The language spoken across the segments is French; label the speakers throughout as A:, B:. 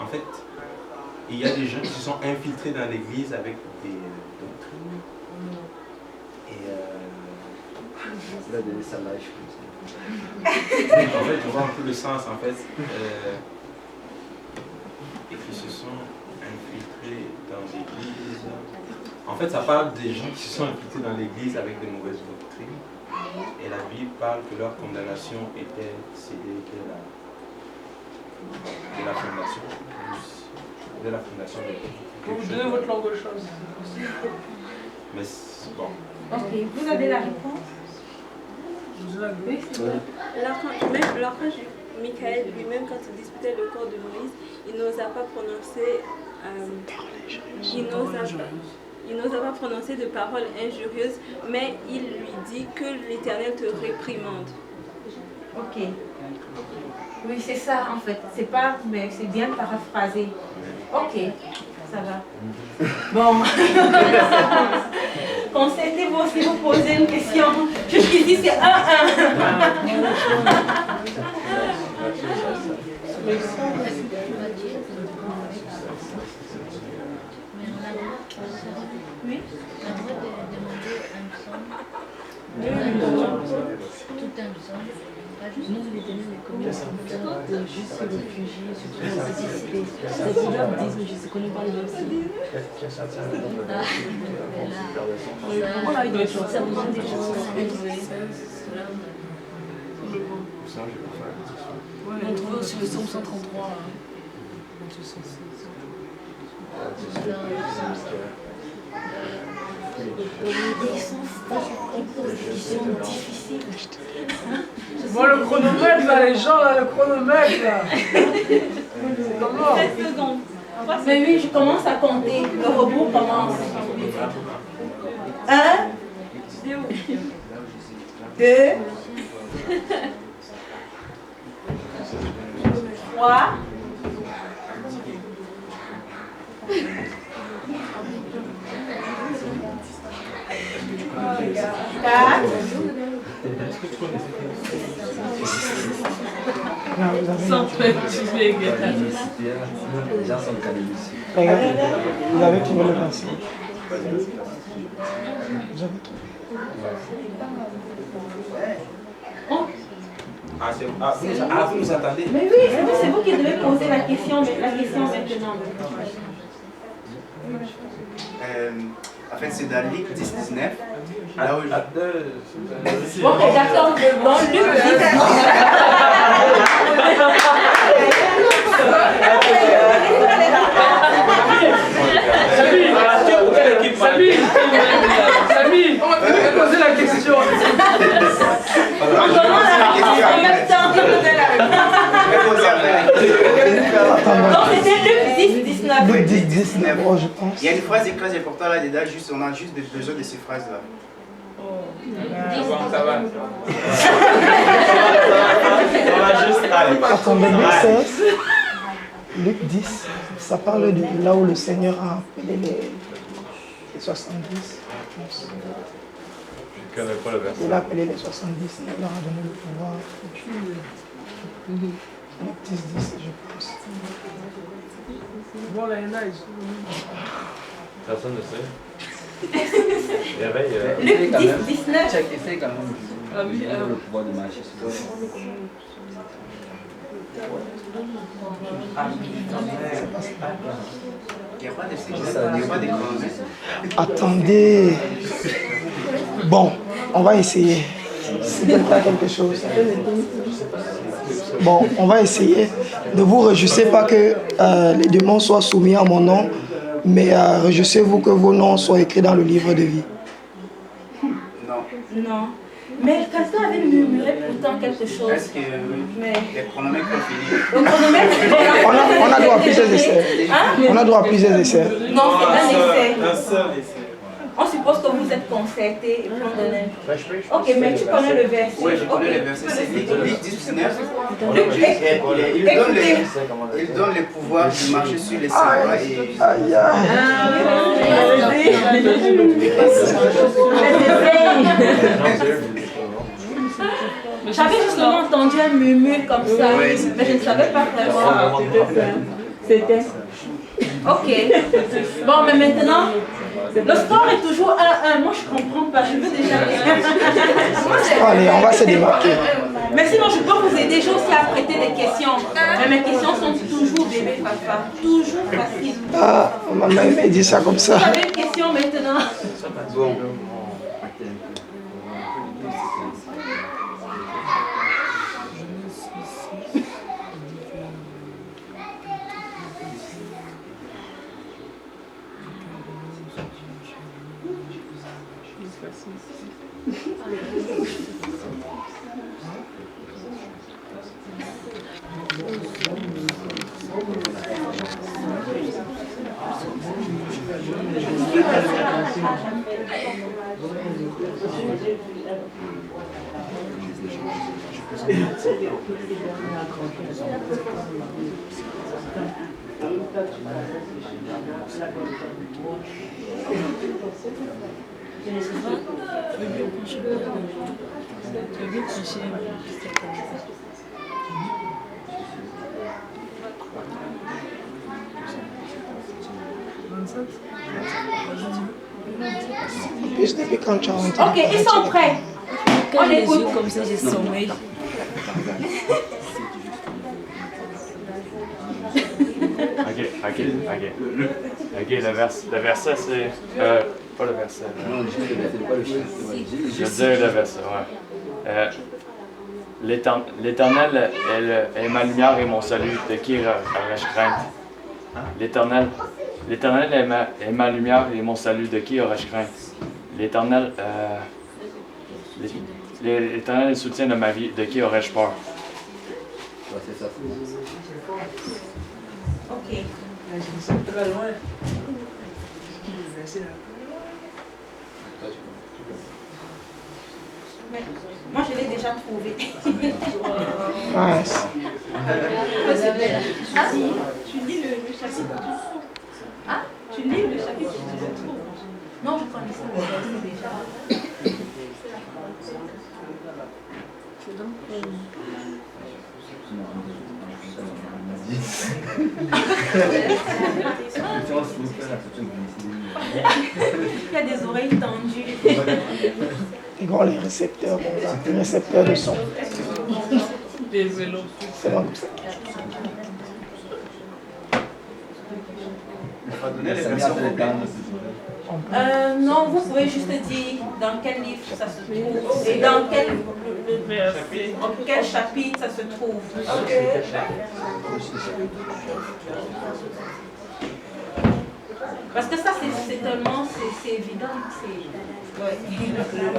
A: en fait, il y a des gens qui se sont infiltrés dans l'église avec des doctrines. Et
B: il a donné ça là, je
A: en fait, je vois un peu le sens, en fait. Et qui se sont infiltrés dans l'église. En fait, ça parle des gens qui se sont infiltrés dans l'église avec de mauvaises doctrines. Et la Bible parle que leur condamnation était scellée dès la fondation. Dès la fondation de
C: Vous donnez votre langue aux choses.
A: Mais bon.
D: Ok, vous avez la réponse?
E: L'archange Michael lui-même, quand il disputait le corps de Moïse, il n'osa pas prononcer de paroles injurieuses, mais il lui dit que l'Éternel te réprimande.
D: Ok. Oui, c'est ça en fait. C'est pas, mais c'est bien paraphrasé. Ok, ça va. Bon. Concentrez-vous si vous posez une question. Jusqu'ici, c'est 1-1. Oui.
F: On a le droit de demander un psaume. Tout un psaume.
G: Nous, les données, mais comment on peut juste se réfugier, se participer. C'est-à-dire, là, ils disent, mais je ne connais pas les dossiers.
F: Voilà, il doit être ça vous demande des choses.
C: On trouve aussi le psaume 133. Bon, le chronomètre là, les gens là, le chronomètre là.
D: 7 secondes. Mais oui, je commence à compter. Le robot commence. 1, 2, 3, 4.
C: Sans fait, tu fais
H: Regardez, vous avez trouvé le verset. Vous avez trouvé.
A: Vous nous attendez?
D: Mais oui, c'est vous qui devez poser la question maintenant.
B: En fait, c'est dans Luc 10-19. Là où
D: Ok, d'accord. Dans Luc
C: Samy, on va poser la question.
D: Donc c'était Luc 10-19.
H: Luc 10-19, oh, je pense.
B: Il y a une phrase très importante là-dedans, on a juste besoin de ces phrases-là.
A: Ça va.
H: Attendez, Luc 10, ça parle de là où le Seigneur a appelé les 70.
I: Je ne connais pas le verset.
H: Il a appelé les 70, il leur a donné le pouvoir. Luc 10, je pense.
C: Bon, là, il y en a,
I: Personne ne sait. Réveille.
D: Luc 10-19.
B: Check, essaye quand même.
C: Ah oui,
B: le pouvoir de marcher sur il n'y a pas de
H: Attendez. Bon, on va essayer. C'est quelque chose. Bon, on va essayer de vous réjouissez pas que les démons soient soumis à mon nom, mais réjouissez-vous que vos noms soient écrits dans le livre de vie.
D: Non. Mais quelqu'un avait murmuré pourtant quelque chose.
B: Est-ce que
D: mais...
B: les chronomètres ont fini?
D: Le chronomètre,
H: on a droit à plusieurs essais. On a droit à plusieurs essais.
D: Non, c'est un essai.
A: Un seul essai.
D: On suppose que vous êtes concertés et puis on donne. Ok, mais tu connais le verset.
B: Oui, je connais le verset. C'est Luc 19. Il donne le pouvoir de marcher sur les serpents et...
H: Aïe,
D: J'avais justement entendu un murmure comme ça, mais je ne savais pas vraiment. C'était. Ok. Bon, mais maintenant, le sport est toujours 1-1. Moi, je comprends pas. Je veux déjà.
H: Allez, on va se démarquer.
D: Mais sinon, je peux vous aider. J'ai aussi à prêter des questions. Mais mes questions sont toujours bébé papa. Toujours faciles.
H: Ah, maman m'a dit ça comme ça.
D: Vous avez une question maintenant?
B: Bon.
H: Plus depuis quand tu as entendu.
D: Ok, ils sont prêts.
G: Quand
D: On
G: j'ai les
D: écoute.
G: yeux comme ça, j'ai sommeil.
I: Ok, le verset c'est. Pas le verset. Je veux dire le verset, ouais. L'Éternel est ma lumière et mon salut, de qui aurais-je crainte? L'Éternel est ma lumière et mon salut, de qui aurais-je crainte? L'Éternel est le soutien de ma vie, de qui aurais-je peur?
D: Ok. Mais moi, je l'ai déjà trouvé.
H: Nice.
D: Ah,
E: Tu lis le chapitre.
D: ah,
E: Tu lis le chapitre.
D: non, je connaissais le verset déjà. Il y a des oreilles tendues.
H: Ils ont les récepteurs, les récepteurs de son.
C: Les vélos.
H: C'est bon comme ça.
B: On va donner les versions complètes.
D: Non, vous pouvez juste dire dans quel livre ça se trouve et dans quel chapitre ça se trouve. Parce que ça, c'est tellement, c'est évident. Ouais.
C: Le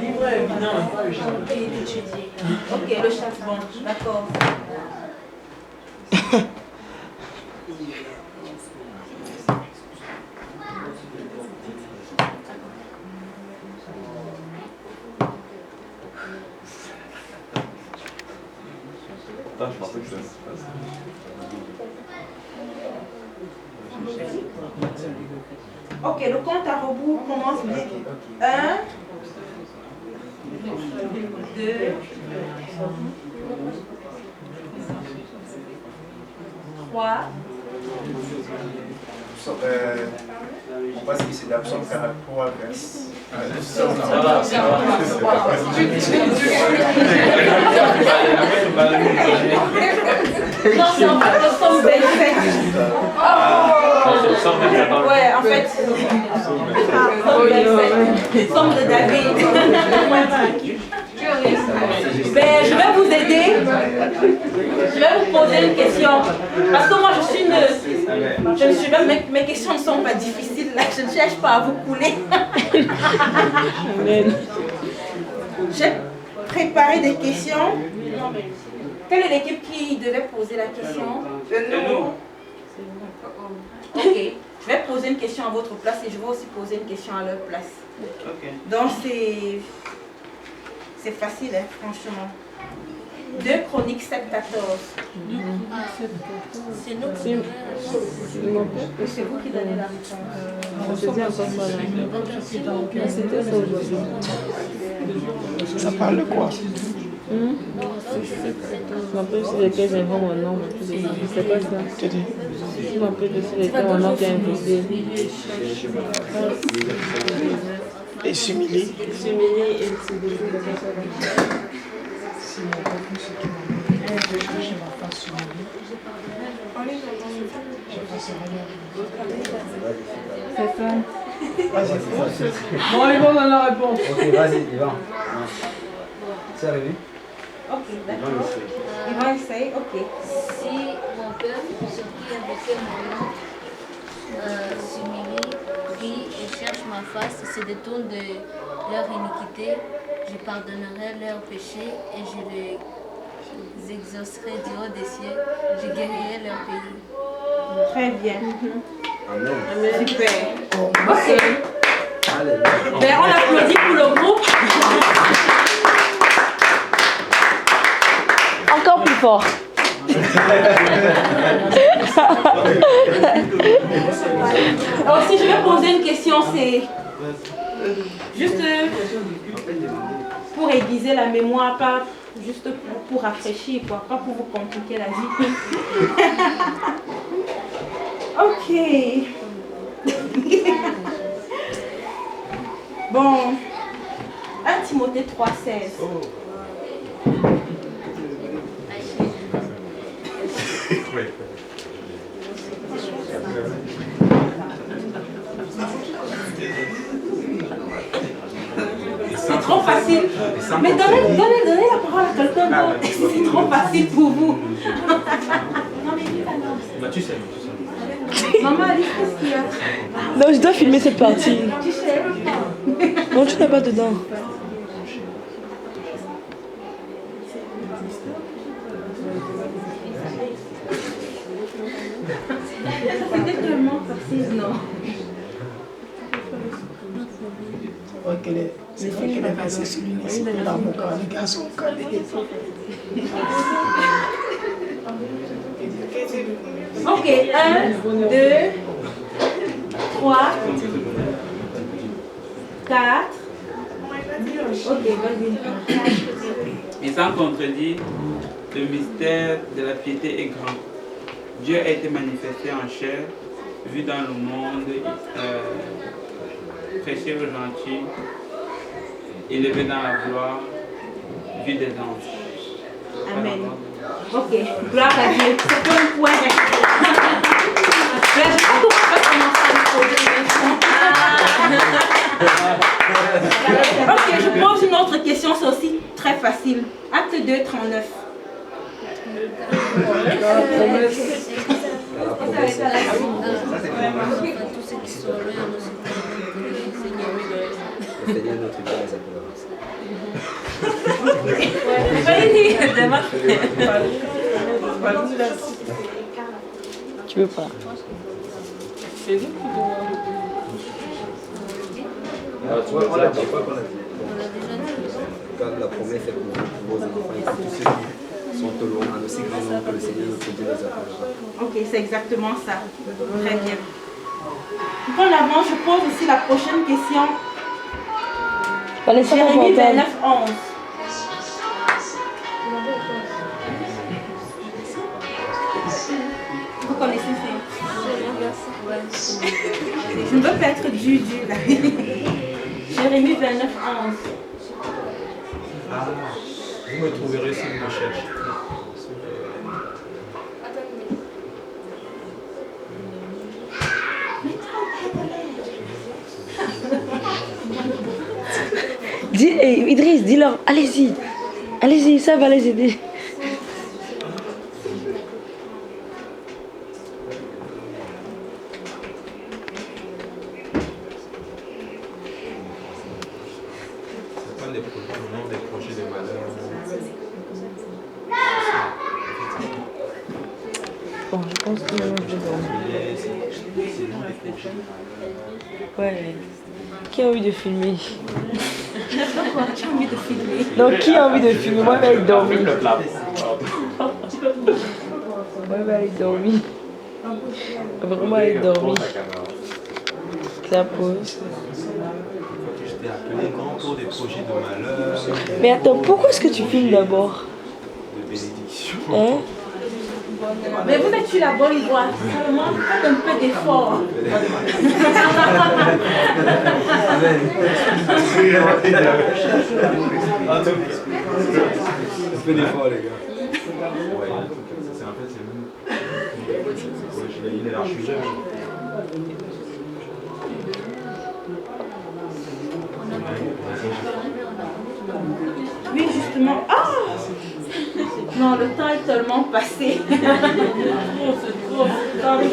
C: livre est évident, mais pas le chapitre.
D: Ok, le chapitre, bon, d'accord.
A: Je pensais que ça se passe.
D: Ok, le compte à rebours commence bien. 1, 2, 3.
B: On passe ici d'absence par rapport à verse.
D: Non, c'est en fait le somme 27. Ouais, en fait. Somme de David. Ben, je vais vous aider. Je vais vous poser une question. Parce que moi, je suis une. Je ne suis pas. Mes questions ne sont pas difficiles là. Je ne cherche pas à vous couler. J'ai préparé des questions. Quelle est l'équipe qui devait poser la question? Nous. Ok. Je vais poser une question à votre place et je vais aussi poser une question à leur place. Donc c'est facile, hein, franchement. 2 Chroniques 7-14. C'est nous. C'est vous qui donnez la réponse.
H: Ça parle de quoi?
G: Je m'appelle aussi lesquels j'invente mon nom. C'est quoi ça? Je m'appelle aussi lesquels mon nom qui est inventé.
H: Et similé.
G: Similé et similé.
C: C'est ça. Bon, ils vont dans la réponse.
J: Ok, vas-y, Yvan. C'est arrivé?
D: Ok, d'accord. Ils vont essayer, ok.
F: Si mon peuple, sur qui invoquait mon nom, s'humilie, prie et cherche ma face, se détourne de leur iniquité, je pardonnerai leurs péchés et je les exaucerai du haut des cieux, je guérirai leur pays.
D: Très bien.
J: Amen.
D: Super. Ok. Ben, on applaudit pour le groupe.
G: Encore plus fort.
D: Alors, si je vais poser une question, c'est juste pour aiguiser la mémoire, pas juste pour rafraîchir, quoi, pas pour vous compliquer la vie. Ok. Bon. 1 Timothée 3,16. C'est trop facile. Mais donnez la parole à quelqu'un d'autre. C'est trop facile pour vous.
A: Tu sais.
D: Maman, Alice, qu'est-ce qu'il y a?
G: Non, je dois filmer cette partie.
D: Tu sais pas.
G: Non, tu n'es pas dedans.
D: C'était tellement facile, non?
H: C'est vrai qu'elle est versée sur l'une dans mon corps, les gars sont calés.
D: Ok, 1, 2, 3, 4. Ok, vas-y.
K: Et sans contredit, le mystère de la piété est grand. Dieu a été manifesté en chair, vu dans le monde, prêché aux gentils, élevé dans la gloire, vu des anges.
D: Amen. Ok, gloire à Dieu. C'est un point. Je ne sais pas comment on va commencer à me poser des questions. Ok, je pose une autre question, c'est aussi très facile. Acte 2, 39.
F: Tous ceux qui sont loin, nous sommes le Seigneur notre Dieu les
G: Tu veux pas?
J: Tu vois, on l'a dit. Quand la promesse est pour vos enfants et pour tous ceux qui sont au loin, en aussi grand nombre que le Seigneur notre Dieu les appellera.
D: Ok, c'est exactement ça. Très bien. Pour l'avant, je pose aussi la prochaine question. Jérémie 29, 11. Vous connaissez ça? Je ne veux pas être du là. Jérémie 29, 11.
A: Ah, vous me trouverez si vous me cherchez.
G: Dis, hey, Idriss, dis-leur, allez-y. Allez-y, ça va les aider.
A: C'est pas des projets de malheur.
G: Bon, je pense que je vais dormir. Ouais. Qui a envie de filmer?
D: Qui a envie de filmer?
G: Donc, qui a envie de filmer? Moi, je vais aller dormir. Moi, je vais aller dormir. Vraiment aller dormir. Ça pose.
A: Je t'ai appelé quand pour des projets de malheur.
G: Mais attends, pourquoi est-ce que tu filmes d'abord?
A: bénédiction.
G: Hein?
D: Mais vous êtes sur la bonne voie. Seulement, faites un peu d'effort.
A: Amen. Un peu d'effort, les gars. Ouais, c'est en fait, c'est même. Il est là, je suis jeune.
D: Oui, justement. Ah! Non, le temps est tellement passé.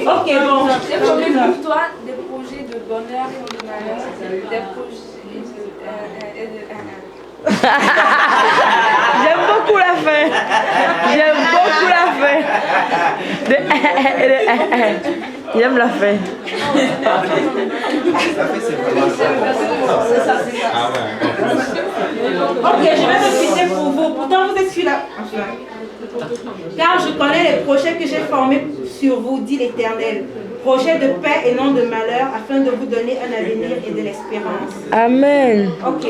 D: Ok, bon.
E: J'ai formé pour toi des projets de bonheur et de malheur, des projets
G: J'aime beaucoup la fin. J'aime beaucoup la fin. J'aime la fin.
D: Ok, je vais me quitter pour vous. Pourtant, vous êtes sur la... Car je connais les projets que j'ai formés sur vous, dit l'Éternel. Projets de paix et non de malheur, afin de vous donner un avenir et de l'espérance.
G: Amen.
D: Ok.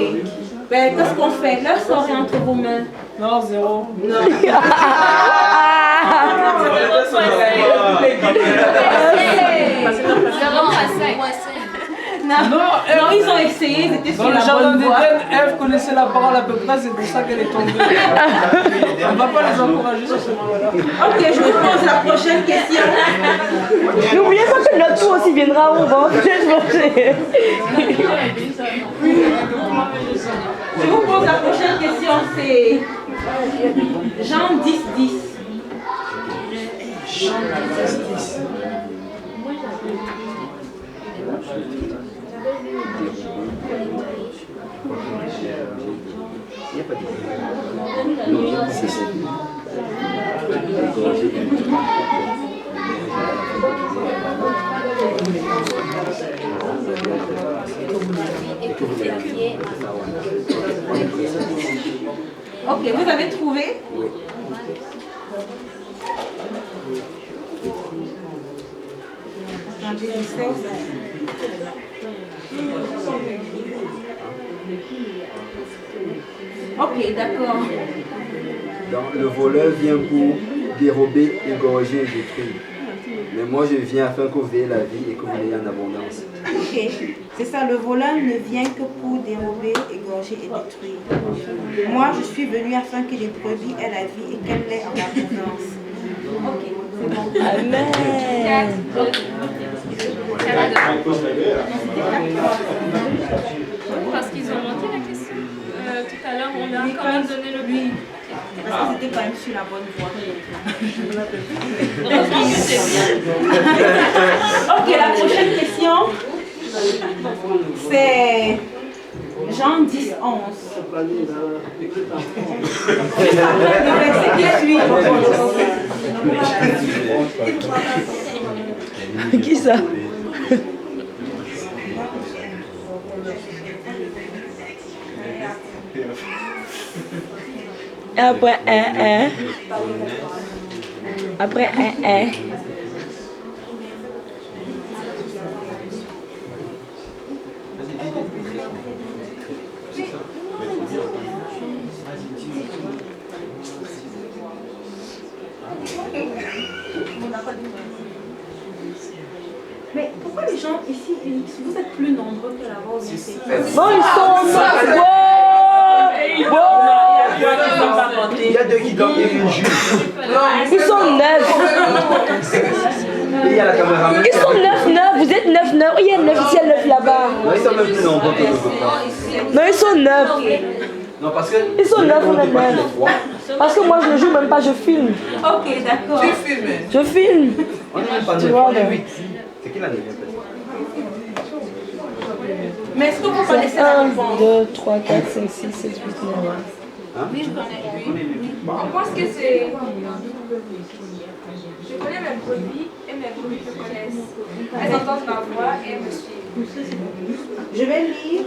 D: Ben, qu'est-ce qu'on fait? L'heure serait entre vos mains.
C: Non, zéro.
D: Non. Non, ils ont essayé, ils étaient sur
C: Dans le
D: la
C: jardin
D: bonne voie.
C: d'Éden, Ève connaissait la parole à peu près, c'est pour ça qu'elle est tombée. On ne va pas les encourager sur ce moment-là.
D: Ok, je vous pose la prochaine question.
G: N'oubliez pas que notre tour aussi viendra, on va peut-être manger.
D: Je vous pose la prochaine question, c'est Jean 10:10.
H: Jean 10:10.
J: Il n'y a pas de non, c'est ça.
D: Ok, vous avez trouvé?
J: Oui.
D: Ok, d'accord.
J: Donc, le voleur vient pour dérober, égorger et détruire. Mais moi, je viens afin que vous ayez la vie et que vous l'ayez en abondance.
D: Ok, c'est ça, le voleur ne vient que pour dérober, égorger et détruire. Moi, je suis venu afin que les brebis aient la vie et qu'elles l'aient en abondance. Ok, c'est bon.
G: Amen.
E: Parce qu'ils ont monté la question. Tout à l'heure, on a quand même donné le but.
D: Parce que c'était quand même sur la bonne voie.
E: Heureusement que c'est bien.
D: Ok, la prochaine question, c'est Jean 10:11. Le verset qui suit.
G: Qui ça? Après un. Après un.
D: Mais pourquoi les gens ici, vous êtes plus nombreux que là-bas au lycée?
G: Bon, ils sont
J: Il y a deux qui dorment et une juge.
G: Ils sont 9.
J: Il y a la caméra.
G: Ils sont 9. Vous êtes 9. Il y a 9 ici, il y a 9 là-bas.
J: Non, ils sont même plus nombreux que nous.
G: Non, ils sont 9.
J: Non, parce que.
G: Ils sont 9, on est 9. Parce que moi, je ne joue même pas, je filme.
D: Ok, d'accord.
C: Tu filmes.
G: Je filme.
J: On n'est même pas
G: Tu
J: 9,
G: vois,
J: on est
G: là.
J: 8. C'est qui la 9e?
D: Mais est-ce que vous connaissez la
G: 1,
D: réponse?
G: 2, 3, 4, 5, 6, 7, 8, 9.
E: Oui, je connais. On pense que c'est... Je connais mes brebis et mes brebis me connaissent. Elles entendent ma voix et elles me suivent.
D: Je vais lire.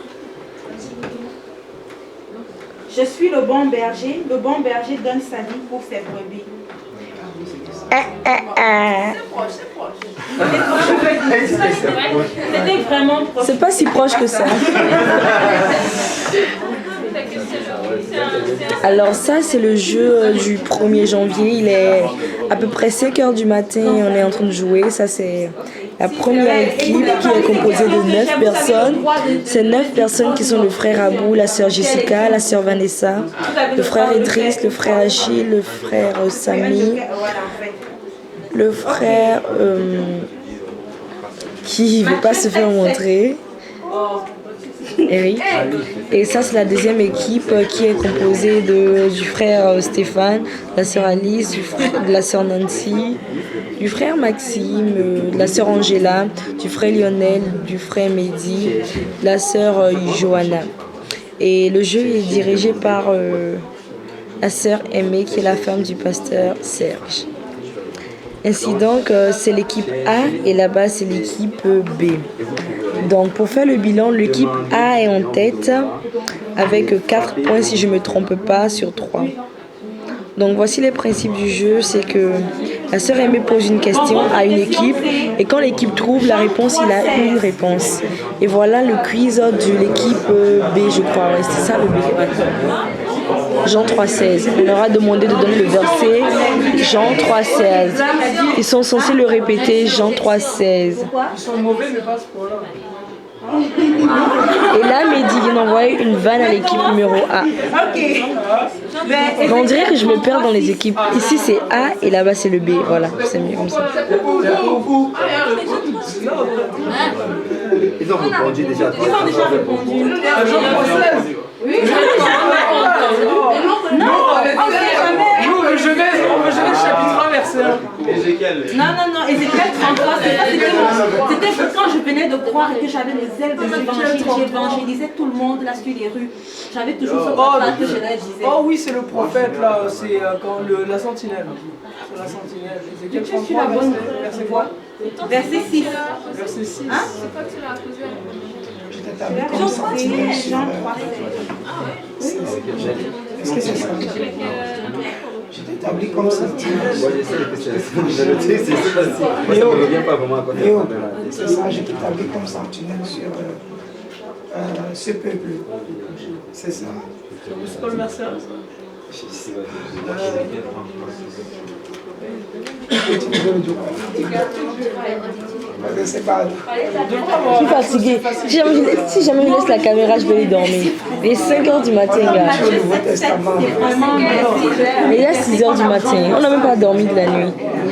D: Je suis le bon berger donne sa vie pour ses brebis.
E: C'est proche.
D: C'était vraiment proche.
G: C'est pas si proche que ça.
E: Fait que c'est le
G: Alors ça, c'est le jeu du 1er janvier. Il est à peu près 5 h du matin et on est en train de jouer. Ça, c'est la première équipe qui est composée de 9 personnes. C'est 9 personnes qui sont le frère Abou, la sœur Jessica, la sœur Vanessa, le frère Idriss, le frère Achille, le frère Samy, le frère qui ne veut pas se faire montrer. Eric. Et ça, c'est la deuxième équipe qui est composée du frère Stéphane, de la sœur Alice, de la sœur Nancy, du frère Maxime, de la sœur Angela, du frère Lionel, du frère Mehdi, de la sœur Johanna. Et le jeu est dirigé par la sœur Aimée, qui est la femme du pasteur Serge. Ainsi donc, c'est l'équipe A et là-bas, c'est l'équipe B. Donc, pour faire le bilan, l'équipe A est en tête avec 4 points, si je ne me trompe pas, sur 3. Donc, voici les principes du jeu. C'est que la sœur Aimée pose une question à une équipe et quand l'équipe trouve la réponse, il a une réponse. Et voilà le quiz de l'équipe B, je crois. Ouais, c'est ça le B. Jean 3,16. On leur a demandé de donner le verset Jean 3,16. Ils sont censés le répéter, Jean 3,16.
C: Ils sont mauvais, mais pas ce pour-là.
G: Et là, Mehdi vient d'envoyer une vanne à l'équipe numéro A. On dirait que je me perds dans les équipes. Ici, c'est A et là-bas, c'est le B. Voilà, c'est mieux comme ça.
J: Ils ont répondu déjà.
C: Oui, non, on veut jamais le chapitre 1, verset 1.
A: Ézéchiel.
D: Non, Ézéchiel 33, c'était quand je venais de croire et que j'avais les ailes de l'évangile, j'évangélisais tout le monde là sur les rues. J'avais toujours ce papa que je leur disais.
C: Oh oui, c'est le prophète là, c'est quand la sentinelle. C'est la sentinelle. Ézéchiel 33, verset quoi?
D: Verset 6.
C: Verset 6.
D: Hein?
H: Je t'établis comme sentinelle sur... Est-ce que c'est ça? Je t'établis comme sentinelle.
J: Moi, j'essaie que c'est facile. Moi, ça ne revient pas vraiment à côté.
H: C'est ça, je t'établis comme sentinelle sur ce peuple. C'est ça.
C: C'est pas le verset 1, ça?
H: Je sais pas.
G: Je suis fatiguée. Si jamais je laisse la caméra, je vais aller dormir. Il est 5 h du matin, gars. Mais il est 6 h du matin. On n'a même pas dormi de la nuit.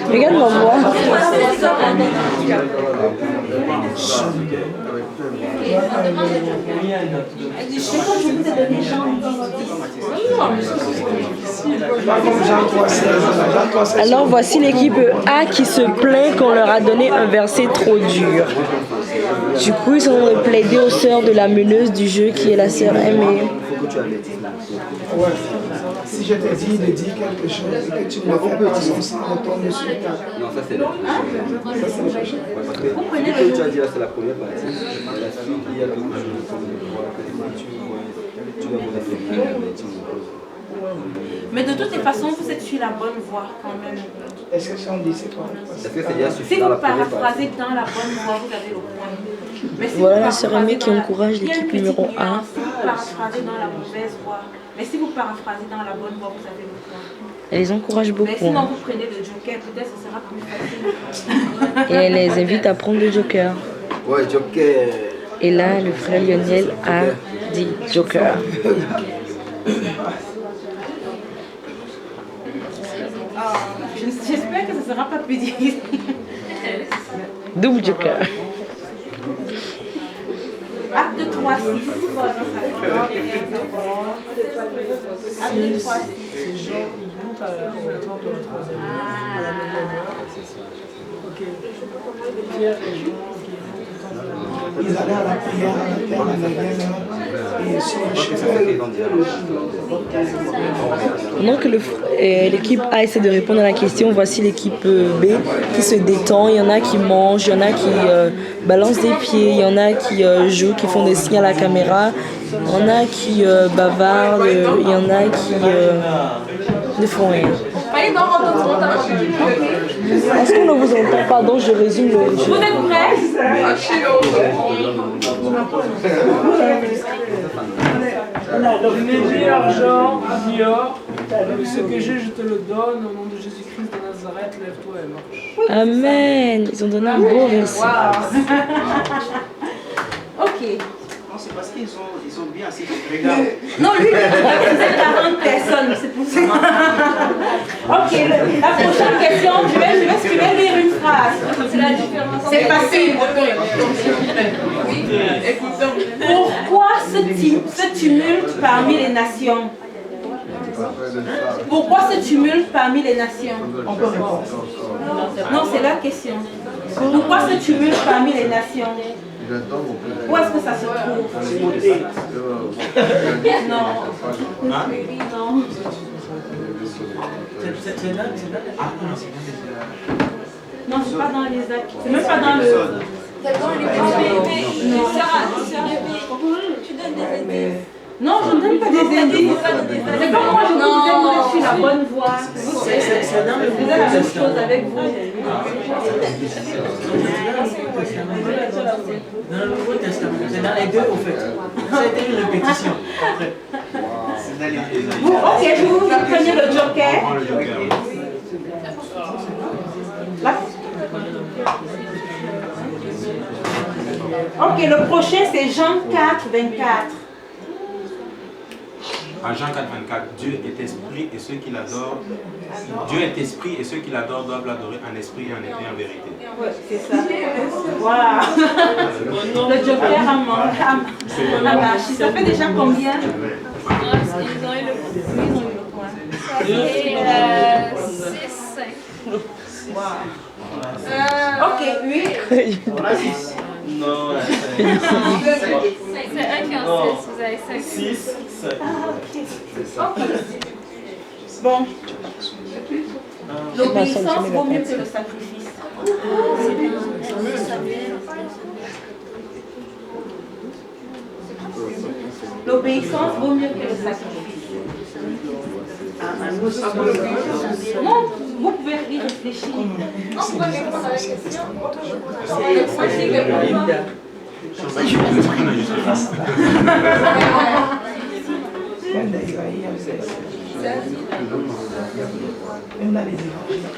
G: Regarde ma voix. Alors voici l'équipe A qui se plaint qu'on leur a donné un verset trop dur. Du coup, ils ont plaidé aux sœurs de la meneuse du jeu qui est la sœur Aimée.
H: Ouais. Si je te dis de dire quelque chose et que tu ne le fais pas, sans retourner sur toi.
J: Non, ça c'est le péché. Ça c'est le péché. Parce que ce que tu as dit là, c'est la première partie. La suite, il y a quelque chose que tu vas vous réfléchir, mais tu
D: Mais de toutes les façons, vous êtes sur la bonne voie quand même.
H: Est-ce que si on dit c'est quoi?
D: Si vous paraphrasez dans la bonne voie, vous avez le point. Mais si
G: voilà la sœur Aimée qui encourage l'équipe numéro 1.
D: Si vous paraphrasez dans la mauvaise voie, mais si vous paraphrasez dans la bonne voie, vous avez le point.
G: Elle les encourage beaucoup.
D: Mais sinon, vous prenez le joker, peut-être ce sera plus facile.
G: Et elle les invite à prendre le joker.
J: Ouais, joker.
G: Et là, le frère Lionel a dit joker.
D: J'espère que ce ne sera pas plus difficile.
G: Double joker.
D: Acte 3, 6. Acte 3, 6.
H: Ils allaient à la prière à la terre et sur le chemin.
G: Donc l'équipe A essaie de répondre à la question. Voici l'équipe B qui se détend. Il y en a qui mangent, il y en a qui balancent des pieds, il y en a qui jouent, qui font des signes à la caméra, il y en a qui bavardent, il y en a qui ne font rien. Est-ce qu'on ne vous entend? Pardon, je résume le jeu.
D: Vous êtes prêts?
C: né argent à Niort. Ce que j'ai, je te le donne. Au nom de Jésus-Christ de Nazareth, lève-toi et marche.
G: Amen. Ils ont donné un beau récit.
D: Ok.
B: Non, c'est parce qu'ils sont bien assis. Regarde.
D: Non, lui, il représente 40 personnes, c'est pour ça. Ok, la prochaine question, je vais lire une phrase. C'est facile. Pourquoi ce tumulte parmi les nations? Pourquoi ce tumulte parmi les nations? Non, c'est la question. Pourquoi ce tumulte parmi les nations? Où est-ce que ça se trouve? Non. Non. Non, c'est pas dans les actes. C'est même pas dans le...
E: C'est dans les
D: Non.
E: Tu donnes des indices.
D: Non, je ne donne pas des indices. C'est pas moi, je vous disais que je suis la bonne voie.
C: C'est dans le
D: Vous avez la même chose avec vous.
C: Dans le Nouveau Testament, c'est dans les deux au fait. C'était une répétition.
D: Ok, je vous prenez le joker. Là. Ok, le prochain c'est Jean 4, 24.
A: À Jean 4, 24, Dieu est esprit et ceux qui l'adorent. Dieu est esprit et ceux qui l'adorent doivent l'adorer en esprit et en vérité.
D: Oui, c'est ça. Voilà. Le joker a marché. Ça fait déjà combien?
E: Ils ont eu le point. Ça fait 6-5.
D: Ok, 8.
B: On a 6. Non,
E: c'est 1 qui en 6, vous avez 5.
B: 6, 7.
D: Ok. Bon. L'obéissance vaut mieux que le sacrifice. L'obéissance vaut mieux que le sacrifice. Non, vous pouvez y réfléchir.
E: On peut répondre à la question.
H: Même dans les évangiles.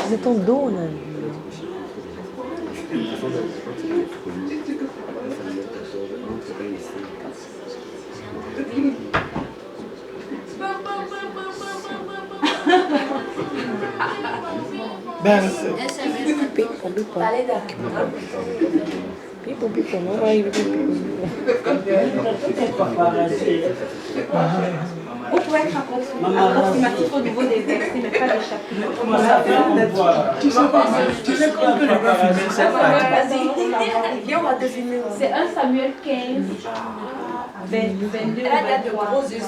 G: C'est ton dos, là.
H: Ben,
D: Vous pouvez être approximatif au niveau des versets, mais pas des chapitres.
C: Tu sais qu'on peut ne pas filmer cette partie.
D: Viens, on va te filmer. C'est 1 Samuel 15, 22
E: Elle a de gros yeux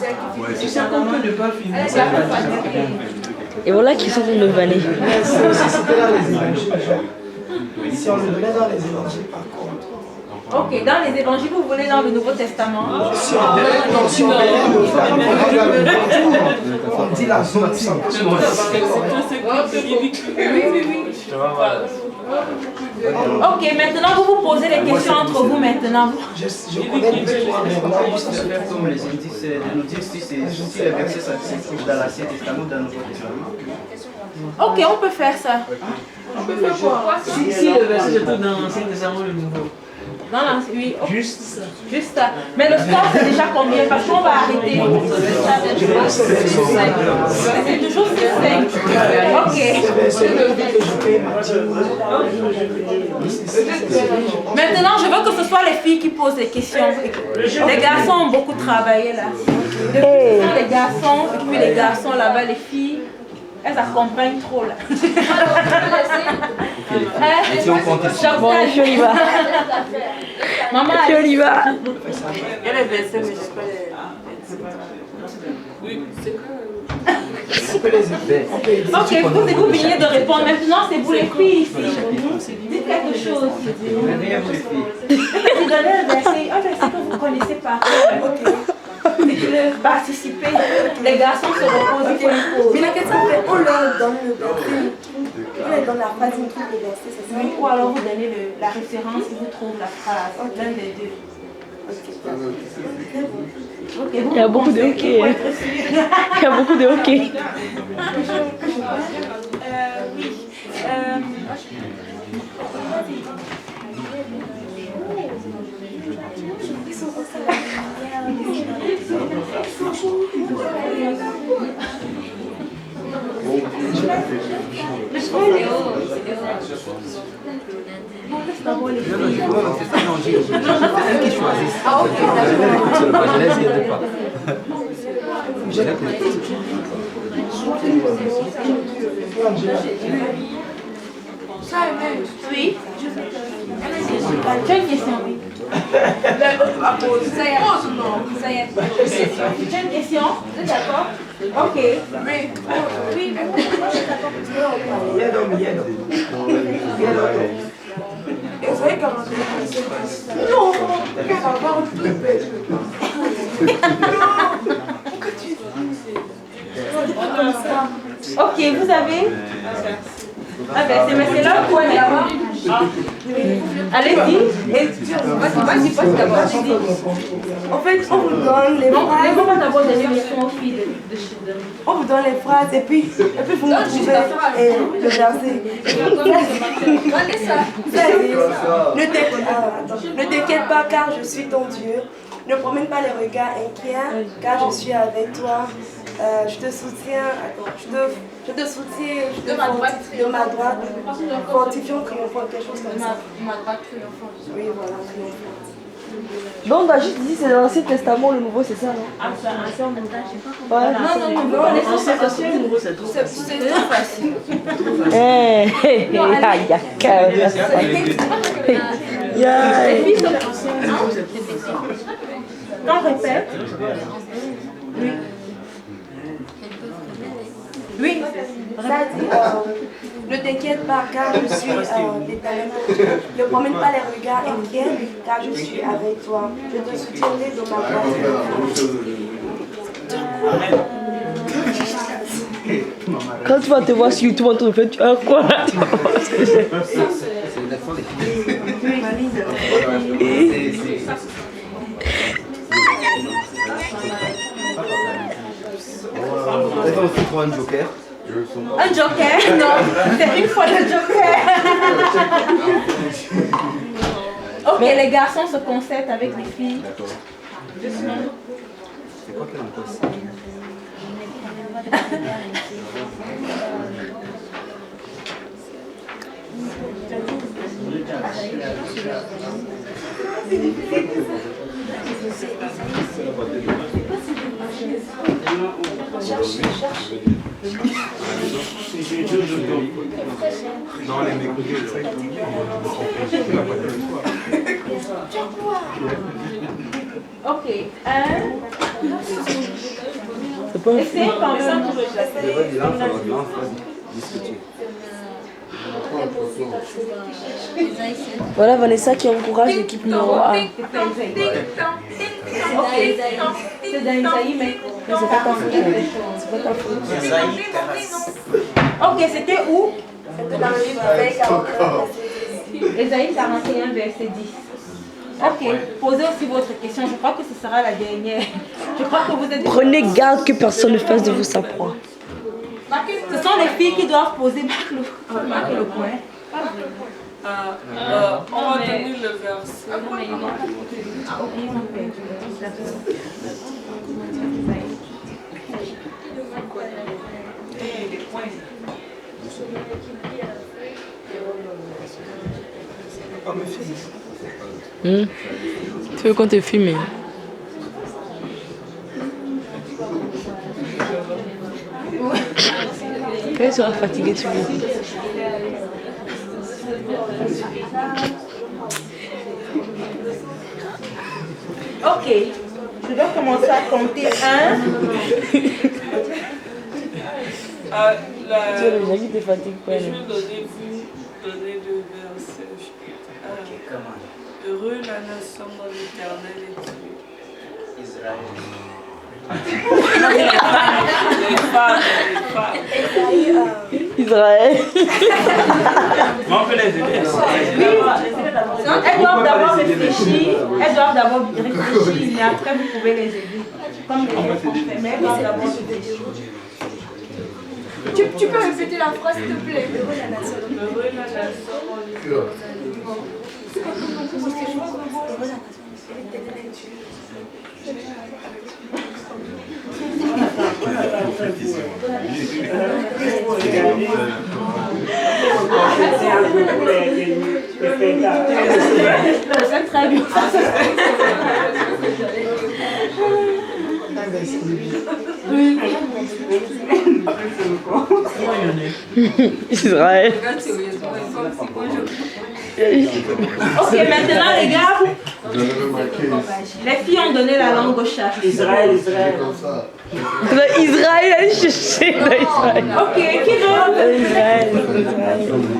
C: Tu sais qu'on peut ne pas filmer cette partie.
G: Et voilà qu'ils sont en train de me vanner.
H: c'était dans les évangiles. Si on le donnait dans les évangiles, par contre.
D: Ok, dans les évangiles, vous voulez dans le Nouveau Testament?
H: Si on dit la zone.
D: Ok, maintenant vous vous posez les questions entre vous maintenant.
H: Je connais les histoires, mais voilà,
B: Comme les indices, de nous dire si les versets se trouvent dans l'Ancien Testament ou dans le Nouveau Testament.
D: Ok, on peut faire ça.
C: On peut faire quoi? Si le verset se trouve dans l'Ancien Testament ou le Nouveau.
D: Dans la, oui. Oh.
C: Juste ça.
D: Juste ça. Mais le score c'est déjà combien? Parce qu'on va arrêter. C'est toujours 6-5. Ok. Maintenant, je veux que ce soit les filles qui posent les questions. Les garçons ont beaucoup travaillé là. Les garçons, et puis les garçons là-bas, les filles. Elles accompagnent trop là.
B: Et si on compte ici?
G: Bon, je y va.
D: Maman,
G: Je y va.
L: Il y a les versets, mais je ne sais pas les... Oui, c'est que...
D: Ok, vous venez de répondre. Maintenant, c'est vous les filles ici. Dites quelque chose. Vous donnez un verset que vous connaissez par cœur. Dites-le, participez. Les garçons se reposent, il faut les poser.
L: Mais la question c'est, on leur donne le verset. On leur donne la phrase, ils trouvent le verset, c'est ça?
D: Oui, ou alors vous donnez la référence, ils vous trouvent la phrase. L'un des deux.
G: Il y a beaucoup de hockey. Il y a beaucoup de hockey.
D: Oui. Oui. Tu as une question, oui. Ça y est. Tu as une question? Vous êtes d'accord? Ok. Oui. Oui. Non. Ok, vous avez. Ah ben c'est là où elle est là-bas. Allez-y. Vas-y, passe d'abord.
L: En fait, on vous donne les phrases.
D: On va d'abord donner les sons aux filles de chez eux.
L: On vous donne les phrases et puis vous nous trouvez le verset. Ne t'inquiète pas car je suis ton Dieu. Ne promène pas les regards inquiets car je suis avec toi. Je te soutiens, je te de ma droite, fortifiant triomphant, quelque chose comme ça.
D: Ma droite triomphante.
L: Oui, voilà, triomphant.
G: Donc, on a juste dit c'est l'Ancien Testament, le Nouveau, c'est ça, non?
D: Ah, c'est ancien, ouais.
G: Non,
D: les anciens, c'est nouveau, c'est tout facile. Les filles sont on répète. Oui.
L: Oui, ça dit, ne t'inquiète pas car je suis l'Éternel. Ne promène pas les regards inquiets car je suis avec toi. Je te soutiendrai de ma droite.
G: Quand tu vas te voir sur YouTube en train de faire, tu as quoi là?
J: Est-ce qu'on trouve un joker?
D: Un joker? Non, c'est une fois le joker. Ok, les garçons se concertent avec les filles.
J: C'est quoi qu'elle en cause?
A: Non, les mercredis,
D: ok.
G: C'est pas un
D: Essayez quand même.
G: Voilà Vanessa qui encourage l'équipe numéro 1.
D: C'est dans Isaïe, mais
G: C'est pas ta faute. C'est pas ta faute.
D: ok, c'était où?
L: C'était dans le livre avec 41.
D: Isaïe 41, verset 10. Ok, posez aussi votre question. Je crois que ce sera la dernière. Je crois que vous êtes...
G: Prenez garde que personne ne fasse de vous sa proie.
D: Ce sont les filles qui doivent poser. Marquez le point.
C: On va donner le verset.
G: Tu veux qu'on te filme? Quand il sera fatigué, tu veux.
D: Ok, je dois commencer à compter 1,
G: Tu es le gens qui te fatigue pas.
C: Je vais donner le verset. Heureux la nation dans l'Éternel est Dieu.
B: Israël.
C: Les femmes.
G: Israël.
K: Mais on peut les aider.
D: Elles doivent d'abord réfléchir, mais après vous pouvez les aider. Comme les autres ont fait, mais elles doivent d'abord réfléchir.
L: Tu peux répéter la phrase, s'il te plaît?
C: Heureux la nation
D: Très bien.
G: Israël.
D: Ok, maintenant les gars, les filles ont donné la langue au chat.
B: Israël.
G: Israël, allez chercher Israël.
D: Ok, qui veut?
G: Israël.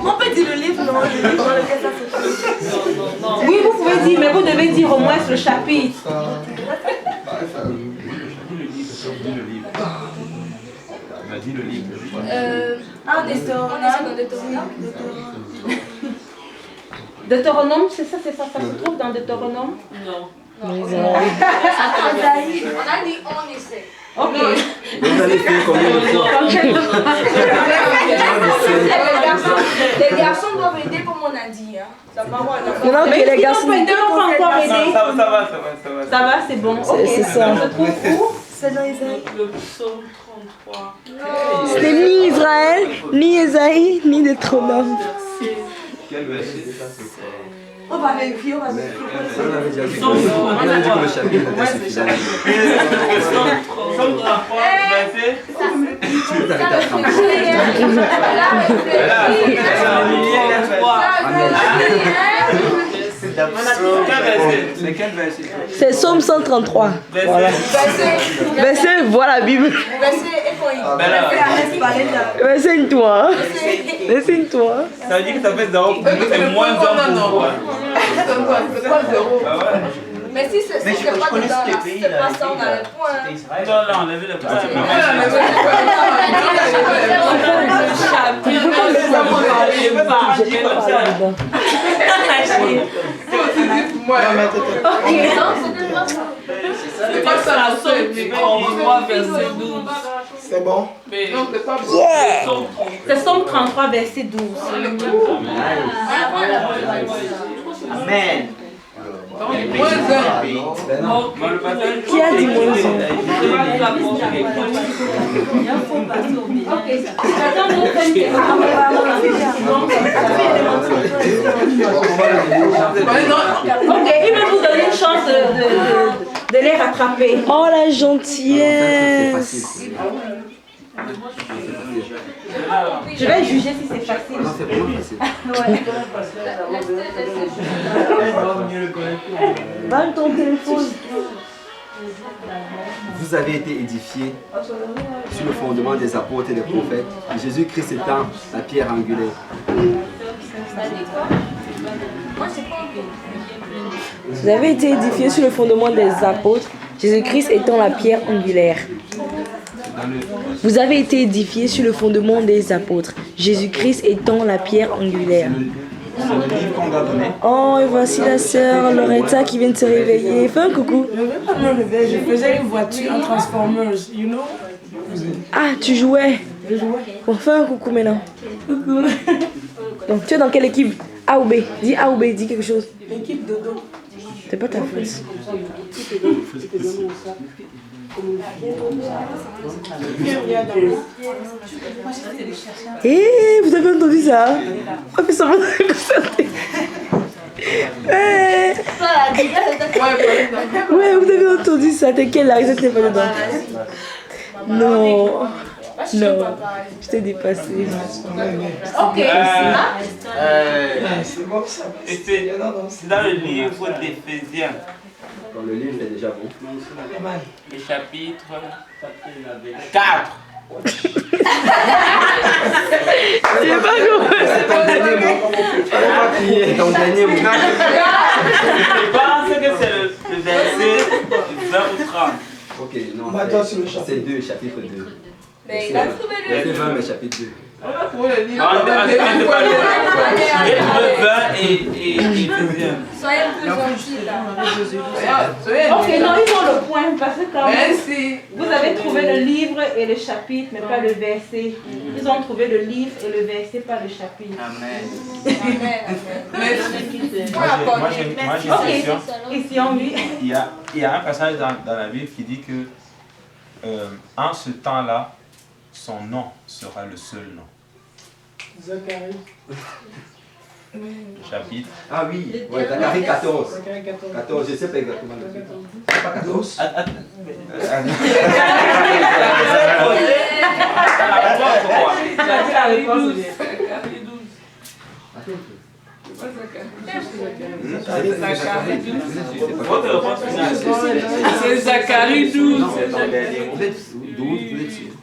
L: On peut dire le livre, non? Le livre dans lequel ça se passe.
D: Oui, vous pouvez dire, mais vous devez dire au moins le chapitre.
A: On a dit le livre.
D: Deutéronome, c'est ça, ça se trouve dans Deutéronome?
C: Non.
L: On a dit on essaie.
D: Ok.
J: Vous allez faire combien de fois?
L: Les garçons doivent aider comme on a dit. Hein. Ça va,
G: Non, que les garçons.
D: Ils ne vont pas encore aider.
K: Ça va.
D: Ça va, c'est bon.
G: C'est ça.
D: Ça se trouve où?
L: C'est dans Isaïe.
C: Le psaume 33.
G: C'était ni Israël, ni Esaïe, ni Deutéronome.
A: Quel verset?
L: On va vérifier, on va vérifier.
J: On avait déjà dit que le chapitre était suffisant.
K: Somme 33, verset.
J: Tu peux t'arrêter à 33.
K: C'est quel verset?
G: C'est Psaume 133. Voilà. Verset, voilà la Bible. Verset une toi. Verset une toi.
K: Ça veut dire que ça fait 0 pour nous, c'est moins 1 pour vous.
L: Mais si c'est pas dedans, là, si c'est pas ça, on a le point.
K: Non, là, enlevez le point.
C: C'est pas ça la somme 33, verset 12.
H: C'est bon?
C: Non, c'est pas bon.
D: C'est Somme 33, verset 12.
B: Amen.
G: Qui a dit moins
D: Ok, il va vous donner une chance de les rattraper.
G: Oh la gentillesse.
D: Je vais juger si c'est facile.
J: Non, c'est vraiment facile.
G: Va ton téléphone.
J: Vous avez été édifiés sur le fondement des apôtres et des prophètes, Jésus-Christ étant la pierre angulaire.
G: Vous avez été édifiés sur le fondement des apôtres, Jésus-Christ étant la pierre angulaire. Vous avez été édifiés sur le fondement des apôtres, Jésus-Christ étant la pierre angulaire.
A: C'est le livre qu'on doit donner.
G: Oh, et voici la sœur Loretta qui vient de se réveiller. Fais un coucou.
C: Je ne vais pas me réveiller, je faisais une voiture en Transformers, you know?
G: Ah, tu jouais. Bon, fais un coucou maintenant.
C: Coucou.
G: Donc, tu es dans quelle équipe? A ou B? Dis A ou B, dis quelque chose.
C: L'équipe de dos.
G: C'est pas ta faute. Eh, vous avez entendu ça? Oh, mais ça m'a concerté. Ouais, vous avez entendu ça. T'inquiète, la recette n'est pas dedans. Non. Non, je t'ai dépassé.
D: Ok.
K: Et c'est dans le livre d'Éphésiens.
J: Dans le livre est déjà bon.
K: Le chapitre 4.
G: C'est pas cool.
J: C'est ton dernier mot. Fallait pas crier. C'est ton dernier mot.
K: Je pense que c'est le verset 20 ou 30.
J: Ok, non.
H: Toi sur le chapitre.
J: C'est 2, chapitre 2.
E: Mais il a trouvé le
J: Verset 20, mais chapitre 2.
K: Et le 20 et deuxième.
E: Soyez plus gentils là.
D: Ok, non, ils ont le point parce que quand même, vous avez trouvé le livre et le chapitre, mais pas le verset. Ils ont trouvé le livre et le verset, pas le chapitre.
K: Amen.
A: Moi, j'ai une question.
D: Question, oui.
A: Il y a un passage dans la Bible qui dit que en ce temps-là, son nom sera le seul nom.
C: Zacharie.
A: Chapitre.
J: Ah oui, ouais, Zacharie 14.
C: Zacharie 14.
J: 14, je ne sais pas exactement le titre. C'est pas 14.
D: La réponse.
C: C'est Zacharie 12.
A: C'est ton dernier mot. 12,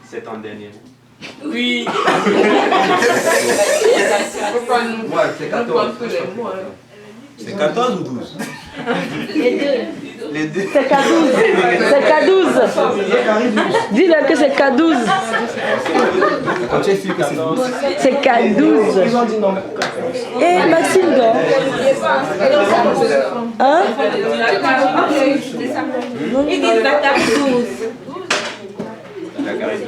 A: c'est ton dernier mot.
C: Oui.
J: Ouais, c'est 14.
A: C'est 14 ou 12? Les deux.
G: C'est K12. C'est K12. Dis-leur que c'est K12.
J: Quand tu es sûr que c'est 12.
G: C'est K12.
H: Ils ont dit non.
G: Et Maxime dort. Hein?
D: Ils disent Zacharie 12.
A: Zacharie 12.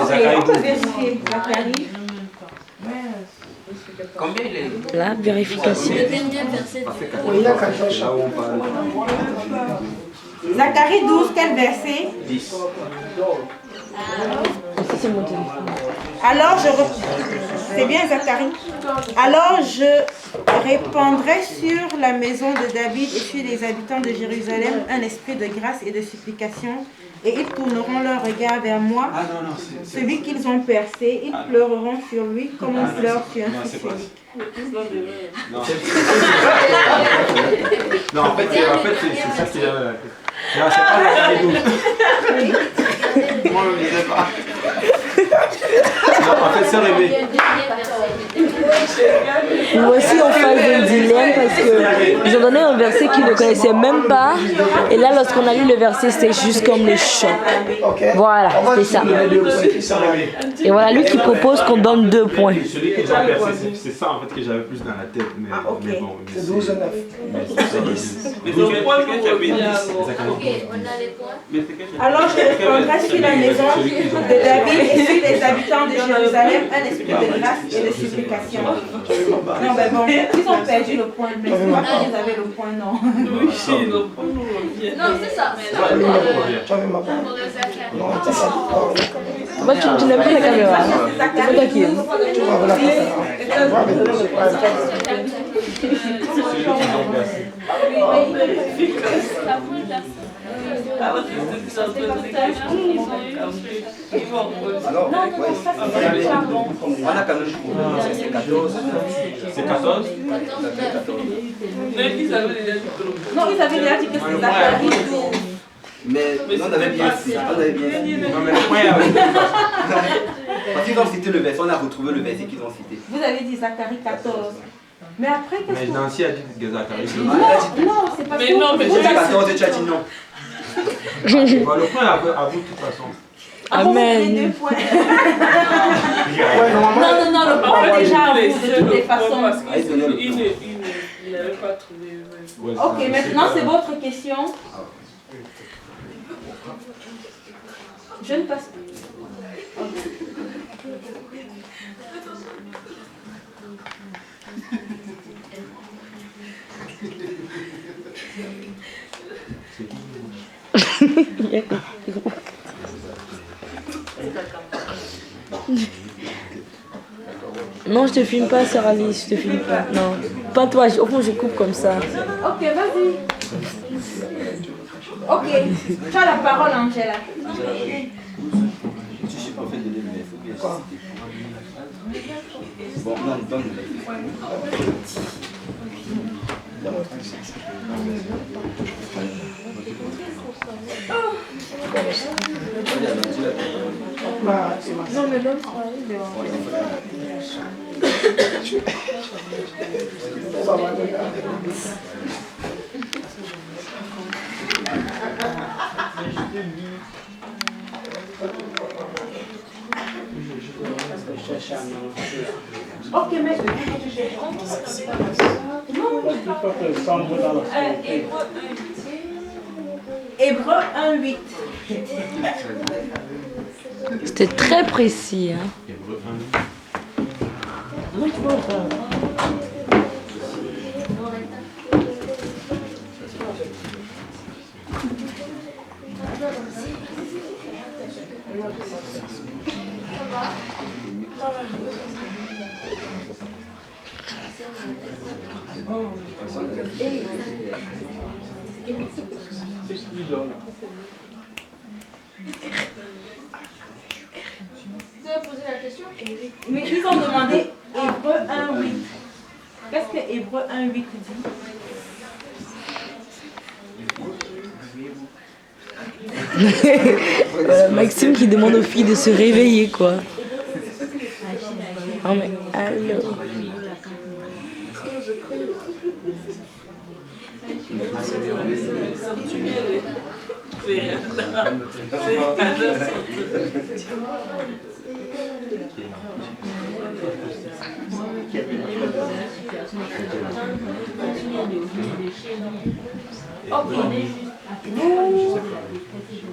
D: Ok, on peut vérifier. Zacharie.
K: Combien il est?
G: La vérification.
F: Le dernier verset.
D: Zacharie 12, quel verset?
A: 10.
G: C'est mon téléphone.
D: Alors c'est bien Zacharie. Alors je répandrai sur la maison de David et sur les habitants de Jérusalem un esprit de grâce et de supplication, et ils tourneront leur regard vers moi.
A: Ah non, non,
D: Celui qu'ils ont percé, ils pleureront sur lui comme on pleure sur un fils unique.
A: Non, en fait, c'est ça qu'il avait la tête. Non, c'est pas Zacharie 12. Moi, je ne sais pas. Non, en fait, c'est rêvé.
G: Nous voici en face d'un dilemme parce qu'ils ont donné un verset qu'ils ne connaissaient même pas. Et là, lorsqu'on a lu le verset, c'était juste comme le choc. Voilà, c'est ça. Et voilà, lui qui propose qu'on donne 2 points.
A: Celui qui a percé, c'est ça en fait que j'avais plus dans la tête. Mais, mais bon,
H: c'est 12 à 9.
A: Mais c'est 10.
K: Mais c'est quel chapitre?
F: Ok, on a les points.
D: Alors je répandrai sur la maison de David et sur les habitants de Jérusalem un esprit de grâce et de supplication. Non, mais bon, ils ont perdu le point. Mais c'est moi quand vous avez le point, non.
E: Non, c'est ça.
G: Moi, tu n'aimes pas la caméra. C'est pas toi qui aimes.
J: Alors, ouais, on a quand même c'est 14.
A: C'est 14?
D: Non, ils avaient déjà dit que c'est Zacharie 12.
J: Mais on avait bien fait.
A: Non, mais le point avec.
J: Parce qu'ils ont cité le verset, on a retrouvé le verset qu'ils ont cité.
D: Vous avez dit Zacharie 14. Mais après, qu'est-ce
A: Mais
D: que...
A: Nancy a dit que Zacharie 12.
D: Non, c'est pas ça.
J: Mais non, mais j'ai dit 14 et tu as dit non.
A: Bon, le point à vous de toute façon.
G: Amen.
D: Non, non, le point est déjà à vous de toutes les façons.
C: Il n'avait pas trouvé.
D: Ok, maintenant c'est votre question. Je ne passe pas.
G: Non, je te filme pas, Sœur Alice, je te filme pas. Non, pas toi, au fond, je coupe comme ça.
D: Ok, vas-y. Ok, tu as la parole, Angela.
J: Je suis pas fait de donner le faut bien citer. Bon, non, donne-le.
C: Non, mais l'homme travaille dehors.
D: Ok, mais... Hébreu 1:8.
G: C'était très précis. Hein.
F: Vous avez posé la question?
D: Mais ils ont demandé Hébreu 1:8. Qu'est-ce que Hébreu 1:8 dit?
G: Voilà, Maxime qui demande aux filles de se réveiller, quoi. Non mais, allô.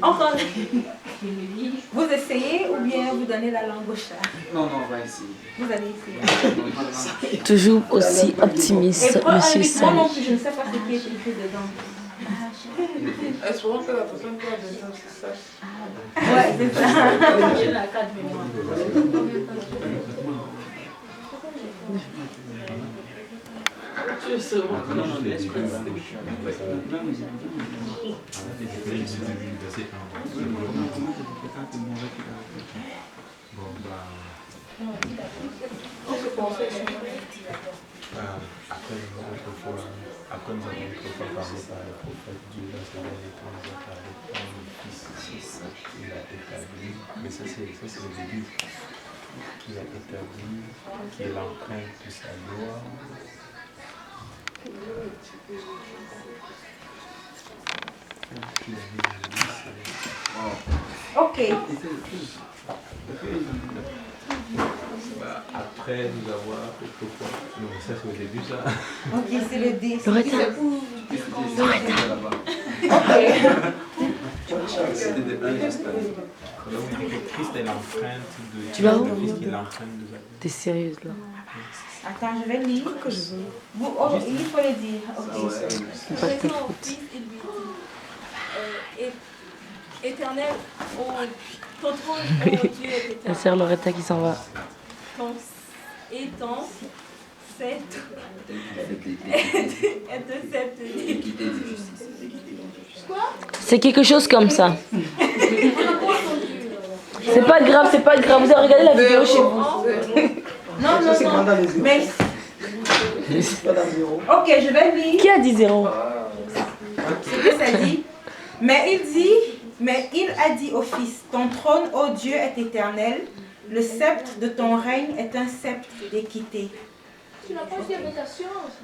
D: Encore. Vous essayez ou bien vous donnez la langue au chat?
B: Non, non, on va essayer.
D: Vous allez essayer.
G: Toujours aussi optimiste,
D: Hébreu
G: monsieur
D: 1:8, moi
G: Sam.
D: non plus, je ne sais pas ce qui est écrit dedans.
C: Espérons que la personne qui a besoin de ça.
D: Ouais, c'est ça.
F: J'ai la carte de mémoire.
C: Je sais pas.
A: Après nous avons autrefois parlé par le prophète Dieu dans ce dernier temps nous a parlé par le Fils. Il a établi, mais ça c'est le début, qu'il a établi, qui est l'empreinte de sa gloire.
D: Ok.
A: Après nous avoir autrefois, non ça c'est au début ça.
D: Ok, c'est le D.
G: Loretta.
A: C'était des blagues juste là. Là où il dit que Christ est l'empreinte de
G: Tu vas où?
A: Christ qui est l'empreinte de sa
G: T'es sérieuse là?
D: Attends, je vais lire. Vous, oh, il faut le dire. Ok.
G: C'est pas de ta faute.
E: Éternel, ton trône, ô Dieu, est
G: La
E: éternel.
G: sœur Loretta qui s'en va.
E: Et ton sceptre est un sceptre d'équité. Quoi?
G: C'est quelque chose comme ça. C'est pas grave, c'est pas grave. Vous avez regardé la vidéo chez vous.
D: Non, non, non. Mais... Ok, je vais lire.
G: Qui a dit 0?
D: Ce que ça dit. Mais il a dit au Fils, ton trône, ô Dieu, est éternel. Le sceptre de ton règne est un sceptre d'équité.
F: Tu n'as pas dit avec assurance.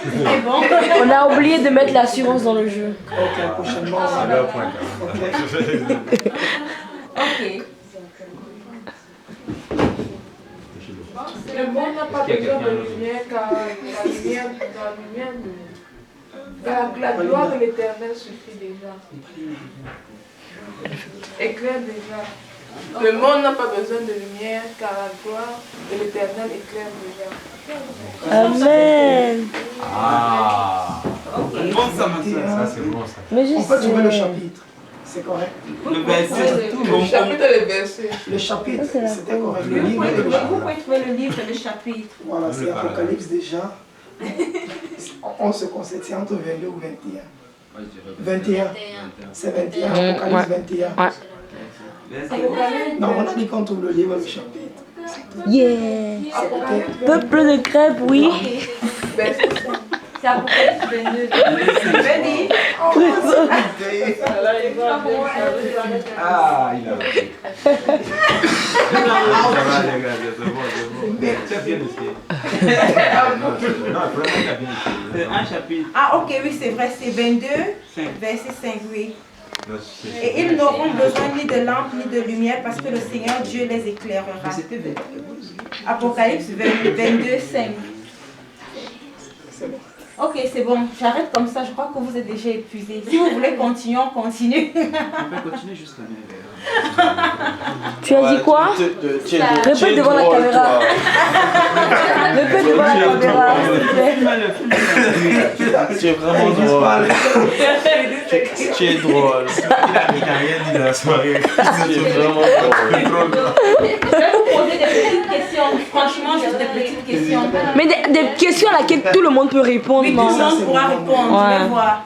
D: C'est bon.
G: On a oublié de mettre l'assurance dans le jeu.
H: Ok, prochainement.
A: C'est leur point.
D: Ok.
C: Le monde n'a pas besoin de lumière car la lumière la gloire de l'éternel suffit déjà. Éclaire déjà. Le monde n'a pas besoin de lumière car la gloire de l'éternel éclaire déjà.
G: Amen.
A: Ah.
K: Bon ça ma soeur.
A: Ça c'est bon ça.
G: Mais
H: On peut trouver le chapitre. C'est correct.
K: Le verset.
C: Le chapitre et les versets.
H: Le chapitre, c'était correct. Le
D: Vous
H: livre et le
D: pouvez
H: chapitre.
D: trouver le livre et le chapitre.
H: Voilà, c'est Apocalypse déjà. On se concentrait entre 22 ou 21. 21. C'est 21, Apocalypse 21. Non, on a dit qu'on trouve le livre et le chapitre.
G: Yeah. Peuple de crêpes, oui.
D: C'est C'est Apocalypse 22. Vas-y.
A: Ah, il a raté. Ça va, les gars, c'est bon. Tu as bien essayé. Non, vraiment, tu as bien essayé.
K: C'est un chapitre.
D: Ah, ok, oui, c'est vrai, c'est 22, verset 5, oui. Et ils n'auront besoin ni de lampe ni de lumière parce que le Seigneur Dieu les éclairera. Apocalypse 22, 5. Ok, c'est bon, j'arrête comme ça, je crois que vous êtes déjà épuisés. Si vous voulez continuer, on continue.
B: On peut continuer juste la
G: Tu as dit quoi? Répète devant la caméra. Répète devant la caméra, s'il te plaît.
A: Tu es vraiment drôle. Tu es drôle. Il n'a rien dit de la soirée. Tu es vraiment drôle.
D: Je vais vous poser des petites questions. Franchement, juste des petites questions.
G: Mais des questions à laquelle tout le monde peut répondre.
D: Oui, tout le monde pourra répondre. Je vais voir.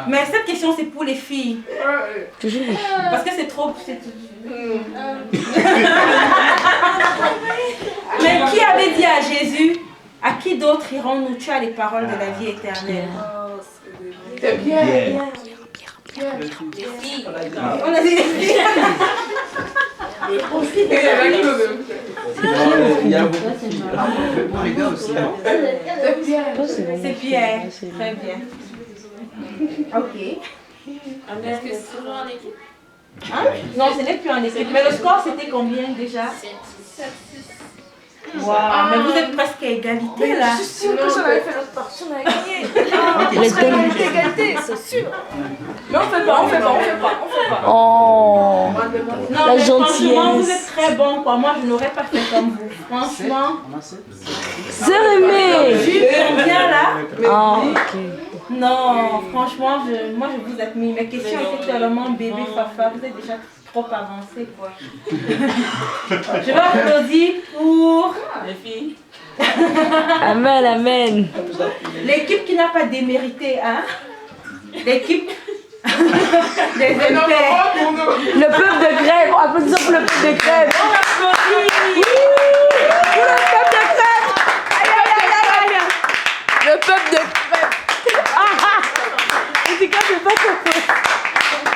D: Mais cette question, c'est pour les filles.
G: Toujours.
D: Parce que c'est trop... Mais qui avait dit à Jésus, à qui d'autre irons-nous? Tu as les paroles de la vie éternelle.
L: C'est bien.
D: On a dit les filles.
B: Il y a beaucoup de filles. Les gars aussi.
D: C'est Pierre. Très bien. Ok.
F: Est-ce que c'est toujours en équipe?
D: Hein? Non, ce n'est plus en équipe. Mais le score, c'était combien déjà? 7-6. Wow, mais vous êtes presque à égalité là.
L: Je suis sûre que si on avait fait notre partie, on avait gagné. Égalité, c'est sûr. Mais on fait pas.
G: Oh,
D: non,
G: la
D: mais franchement, vous
G: gentillesse.
D: êtes très bon quoi. Moi, je n'aurais pas fait comme vous. Franchement.
G: Sœur aimée.
D: Jules sont bien là.
G: Ah, ok.
D: Non, franchement, moi je vous admire. Mes questions étaient tellement bébé fafa. Vous êtes déjà trop avancé quoi. Je vais applaudir pour les filles.
G: Amen, amen.
D: L'équipe qui n'a pas démérité, hein? L'équipe des impairs.
G: Le peuple de Crève. Applaudissons pour le peuple de Crève.
D: On applaudit.
G: Oui. Pour le peuple de Crève. Aïe, aïe, aïe, aïe. Le peuple de Crève. C'est quand c'est pas compris.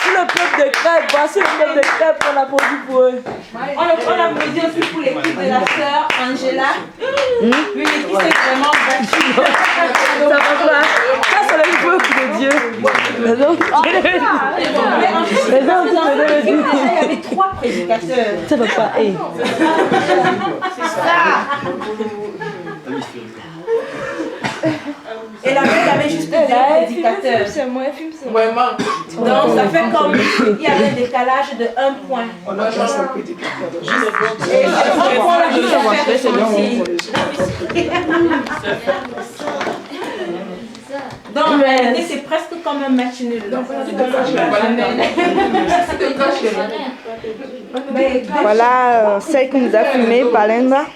G: Pour le peuple de Crève. Voici le peuple de Crève qu'on applaudit pour eux.
D: On applaudit aussi pour l'équipe de la sœur Angela. Oui, l'équipe s'est vraiment battue.
G: Ça va pas. Ça, c'est le peuple de Dieu. Mais non,
D: il y avait 3 prédicateurs.
G: ça va pas. Hey.
D: C'est ça. Et la bête avait juste 2 prédicateurs.
L: C'est moi, film, c'est
D: Donc ça fait comme il y avait un décalage de 1 point.
H: On a juste un prédicateur.
D: Et on prend la juste à faire ressentir. Donc en réalité c'est presque comme un match nul.
M: Voilà celle qui nous a filmé, Palenda,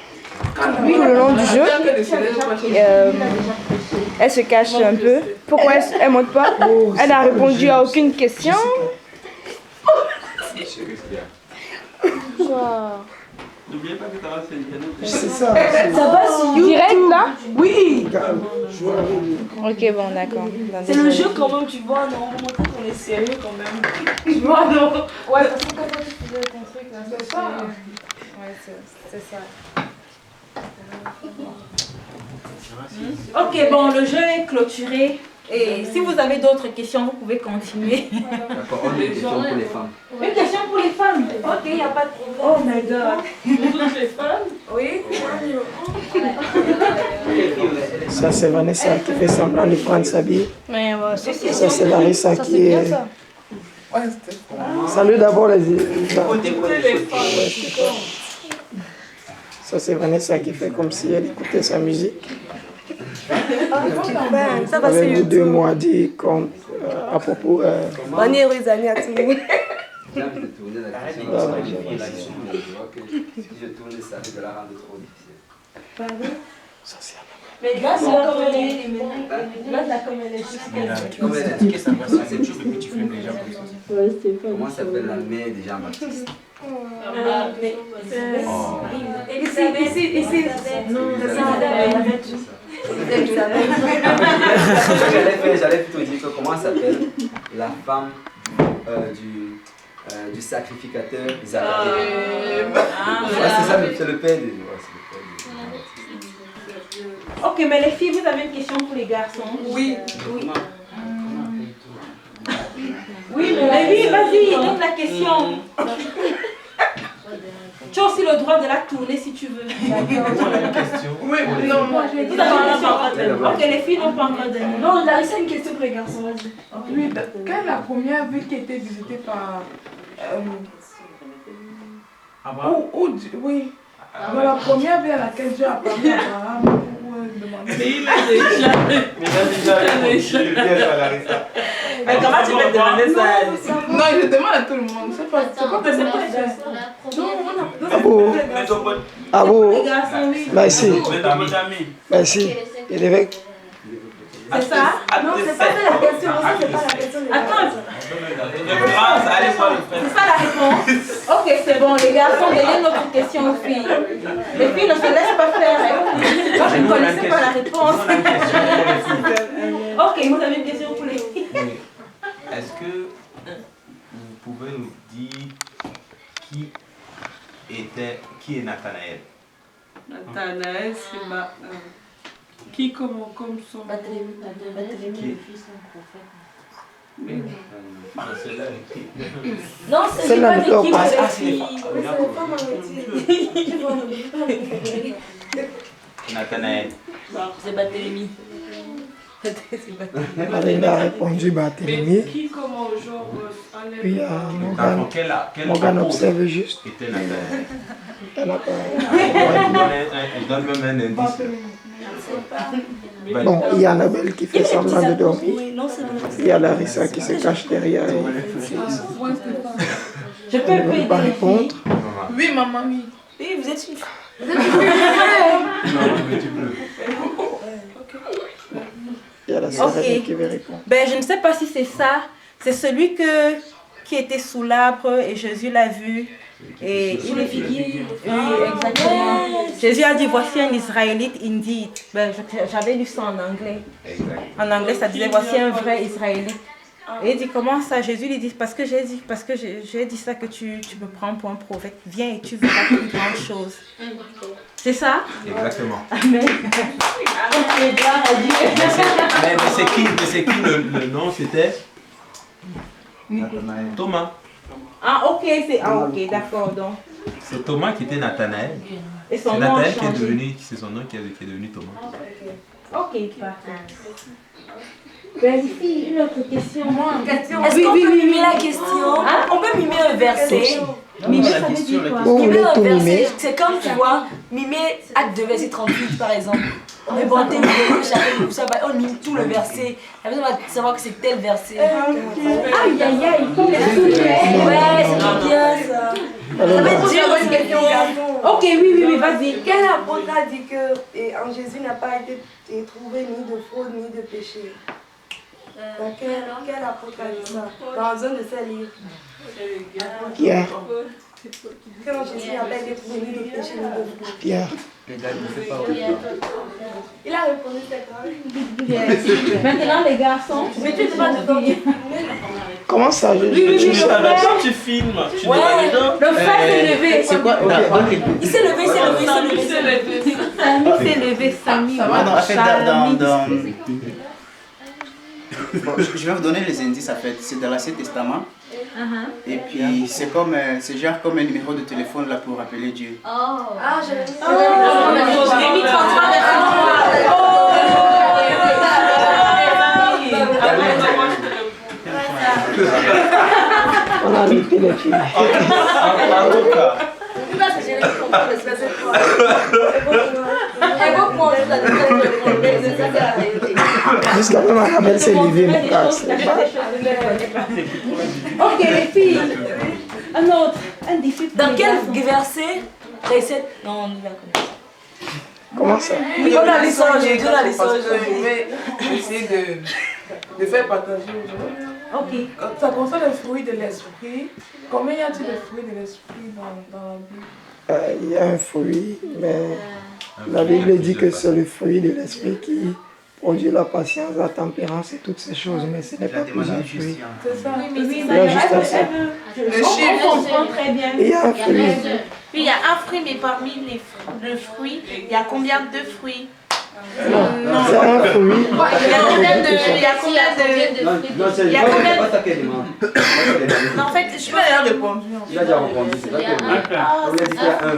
M: tout le long du jeu. Elle se cache un peu. Pourquoi elle ne monte pas? Elle n'a répondu à aucune question.
K: N'oubliez pas que ça va sur Internet.
H: C'est ça.
M: Ça va sur YouTube. Direct là? Oui.
G: Ok, bon, d'accord.
L: C'est le jeu quand même, tu vois, non, on montre qu'on est sérieux quand même. Tu vois, non? Ouais, parce que quand tu faisais ton truc là, c'est ça. Ouais, c'est ça.
D: Ok, bon, le jeu est clôturé. Et si vous avez d'autres questions, vous pouvez continuer.
J: D'accord, on a une question pour les femmes.
D: Une question pour les femmes. Ok, il n'y a pas de problème. Oh my god. Pour toutes les femmes? Oui.
H: Ça, c'est Vanessa qui fait semblant de prendre sa bille.
M: Mais
H: Ça, c'est Larissa qui est... Salut d'abord les... Ça, c'est Vanessa qui fait comme si elle écoutait sa musique.
L: Ça va, c'est
H: Avec vous
L: YouTube.
H: 2 mois dit comme à propos...
L: On est heureux, Zania, tout le monde.
J: Là, je tournais la question. Je vois que si je tourne ça, je vais la rendre trop difficile.
L: Pardon?
H: Ça, c'est
D: Mais
L: Là, c'est
D: bon,
L: comme elle est. Là, comme elle est juste.
J: Comme elle a dit que ça passe à cette chose, le petit film déjà comme ça. Comment s'appelle la mère de Jean-Baptiste? J'allais plutôt dire que comment s'appelle la femme du sacrificateur Zacharie. C'est ça, c'est le père de.
D: Ok, mais les filles, vous avez une question pour les garçons?
L: Oui.
D: Oui, mais oui, vas-y, donne la question. Tu as aussi le droit de la tourner si tu veux.
L: Oui, non, moi j'ai dit.
D: Vous avez une question? Ok, les filles n'ont pas encore donné.
L: Non, Larissa a une question pour les garçons, vas-y.
C: Oui, quelle est la première ville qui a été visitée par... oui. Dans la première ville à laquelle Dieu a parlé à Abraham pour demander...
K: Mais il a déjà...
D: Mais comment tu peux demander ça?
C: Non, je demande à tout le monde. C'est pas quoi que c'est pas
H: Ah bon?
D: Les garçons, oui.
H: Merci. Merci. Il devait...
D: C'est ça?
L: Non, c'est pas ça la question. Ça, c'est pas la question.
D: Attends. C'est ça la réponse? Ok, c'est bon. Les garçons, donnez notre question aux filles. Les filles ne se laissent pas faire. Moi, je ne connaissais pas la réponse. Ok, vous avez une question pour les filles?
A: Est-ce que vous pouvez nous dire qui est Nathanaël?
C: Nathanaël, c'est qui comme son...
D: Non, c'est pas l'équipe de filles.
A: Nathanaël.
D: C'est Barthélemy.
H: Elle a répondu Barthélemy.
C: Qui comme genre...
H: Puis Morgan observe juste. Elle a pas...
A: Je donne même un indice.
H: Bon, il y a Annabelle qui fait semblant de dormir. Il y a Larissa qui se cache derrière elle.
D: Je peux
H: Elle ne veut pas répondre.
C: Oui, maman, oui.
L: Oui, vous êtes une...
A: Non, mais tu peux.
H: Il y a la sœur qui veut répondre.
D: Ben, je ne sais pas si c'est ça. C'est celui qui était sous l'arbre et Jésus l'a vu. Et il est figuier. Oui, exactement. Jésus a dit, voici un Israélite indeed. Ben, j'avais lu ça en anglais. En anglais, ça disait, voici un vrai Israélite. Et il dit, comment ça? Jésus lui dit, parce que j'ai dit ça que tu me prends pour un prophète. Viens et tu verras plus grande chose. C'est ça?
A: Exactement.
D: Amen.
A: Mais c'est qui le nom? C'était Thomas.
D: Ah, ok, ok, d'accord. Donc.
A: C'est Thomas qui était Nathanaël.
D: Et son
A: c'est
D: nom
A: Nathanaël
D: a changé.
A: c'est son nom qui est devenu Thomas.
D: Ok, parfait. Ben, ici, une autre question.
L: Est-ce qu'on peut mimer la question? On peut mimer un verset.
D: Mimer, ça veut dire quoi?
L: Mimer un verset, c'est comme tu vois, mimer acte de verset 38 par exemple. On va inventer une vidéo, on mime tout le verset. La personne va savoir que c'est tel verset.
D: Aïe, aïe, aïe, il faut les soulever.
L: Ouais, c'est bien ça. Ça veut dire une question.
D: Ok, oui, vas-y.
L: Quel apôtre a dit que en Jésus n'a pas été trouvé ni de fraude ni de péché? Quel apôtre a dit ça? Dans un de ses livres.
H: Pierre.
L: Que en Jésus n'a pas été trouvé ni de péché ni de fraude.
H: Pierre.
L: Il a répondu c'est
D: Yes. Maintenant, les garçons. Mais tu ne pas de
H: Comment ça?
K: Quand tu filmes, tu
D: le frère s'est levé.
H: C'est quoi?
L: Il s'est levé,
D: Samy s'est levé, Samy.
B: Bon, je vais vous donner les indices en fait. C'est dans l'Ancien Testament. Et puis c'est comme c'est genre comme un numéro de téléphone là pour appeler Dieu.
L: Ah, j'avais mis
H: On a arrêté les filles. Jusqu'à même Annabelle s'est levée, mon gars.
D: Ok, les filles. Un autre, un défi.
L: Dans quel verset? Non, on va connaître.
H: Comment ça?
N: Dans la licence, je vais essayer de faire partager aux gens.
D: Ok.
N: Ça concerne les fruits de l'esprit. Combien y a-t-il de fruits de l'esprit dans la Bible?
H: Il y a un fruit, mais la Bible dit que c'est le fruit de l'esprit qui produit la patience, la tempérance et toutes ces choses, mais ce n'est pas plusieurs fruits.
N: C'est ça.
D: Oui,
H: Il y a juste un seul.
D: On comprend très bien.
H: Il y a un fruit.
D: Puis il y a un fruit, mais parmi le fruit, il y a combien de fruits?
H: Non, c'est un fruit.
D: Il y a combien de Non, en fait, je peux leur répondre.
J: Il a déjà répondu, c'est pas que...